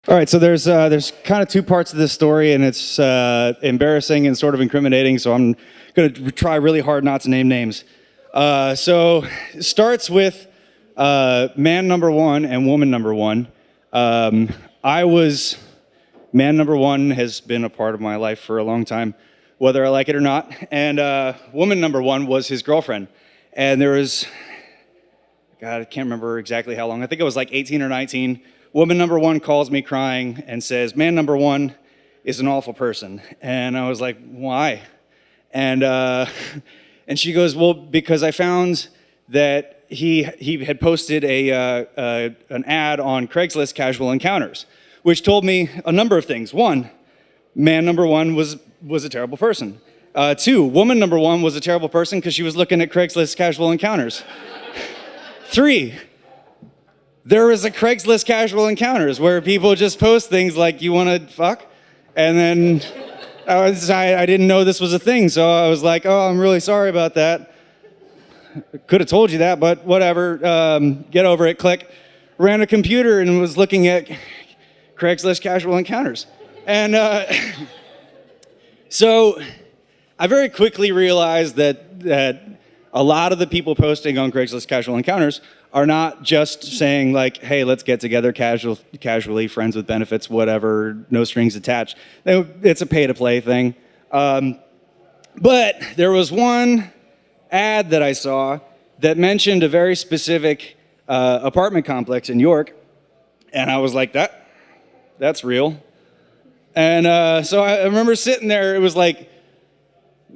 All right, so there's kind of two parts of this story, and it's embarrassing and sort of incriminating. So I'm going to try really hard not to name names. So it starts with man number one and woman number one. I was man number one has been a part of my life for a long time, whether I like it or not. And woman number one was his girlfriend, and there was, God, I can't remember exactly how long. I think it was like 18 or 19. Woman number one calls me crying and says, man number one is an awful person. And I was like, why? And and she goes, well, because I found that he had posted an ad on Craigs List Casual Encouters, which told me a number of things. One, man number one was a terrible person. Two, woman number one was a terrible person because she was looking at Craigs List Casual Encounters. Three, there was a Craigslist Casual Encounters where people just post things like, you want to fuck? And then I didn't know this was a thing, so I was like, oh, I'm really sorry about that. Could have told you that, but whatever. Get over it. Click. Ran a computer and was looking at Craigslist Casual Encounters. And so I very quickly realized that a lot of the people posting on Craigslist Casual Encounters are not just saying like, hey, let's get together casually, friends with benefits, whatever, no strings attached. It's a pay-to-play thing. But there was one ad that I saw that mentioned a very specific apartment complex in York, and I was like, that's real. And so I remember sitting there, it was like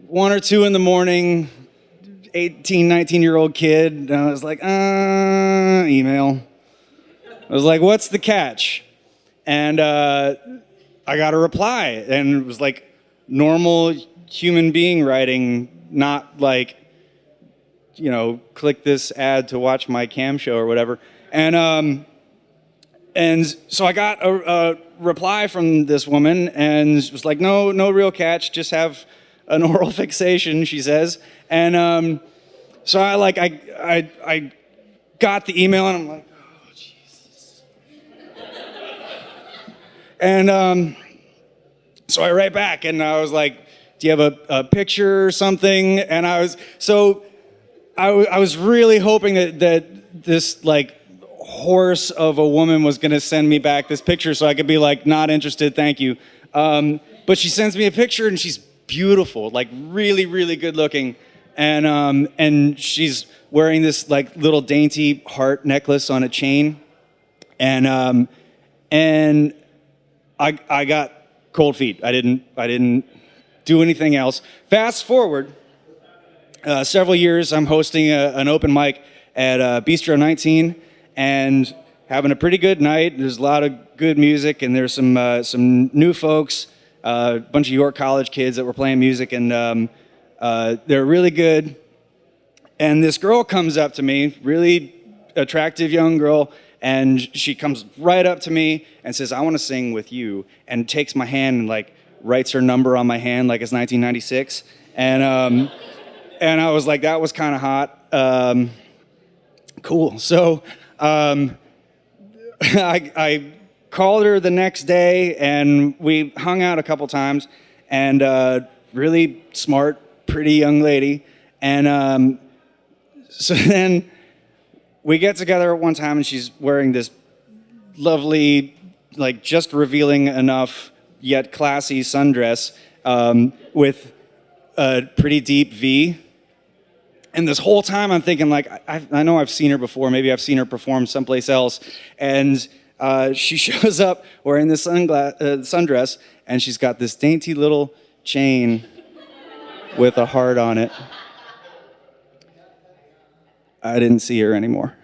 1 or 2 in the morning, 18, 19-year-old kid, and I was like, email. I was like, what's the catch? And I got a reply, and it was like normal human being writing, not like, click this ad to watch my cam show or whatever. And so I got a reply from this woman, and it was like, no real catch, just have an oral fixation, she says. And so I got the email, and I'm like, oh, Jesus. And so I write back, and I was like, do you have a picture or something? And I was really hoping that this like horse of a woman was going to send me back this picture so I could be like, not interested, thank you. But she sends me a picture, and she's beautiful, like really, really good looking. And she's wearing this like little dainty heart necklace on a chain. And I got cold feet. I didn't do anything else. Fast forward several years, I'm hosting an open mic at Bistro 19 and having a pretty good night. There's a lot of good music, and there's some new folks, a bunch of York College kids that were playing music, and they're really good. And this girl comes up to me, really attractive young girl, and she comes right up to me and says, I want to sing with you, and takes my hand and like writes her number on my hand like it's 1996. And I was like, that was kind of hot. Cool. So I called her the next day, and we hung out a couple times, and really smart, pretty young lady. And so then we get together at one time, and she's wearing this lovely, like just revealing enough yet classy sundress with a pretty deep V. And this whole time I'm thinking like, I know I've seen her before. Maybe I've seen her perform someplace else. And she shows up wearing this sundress, and she's got this dainty little chain with a heart on it. I didn't see her anymore.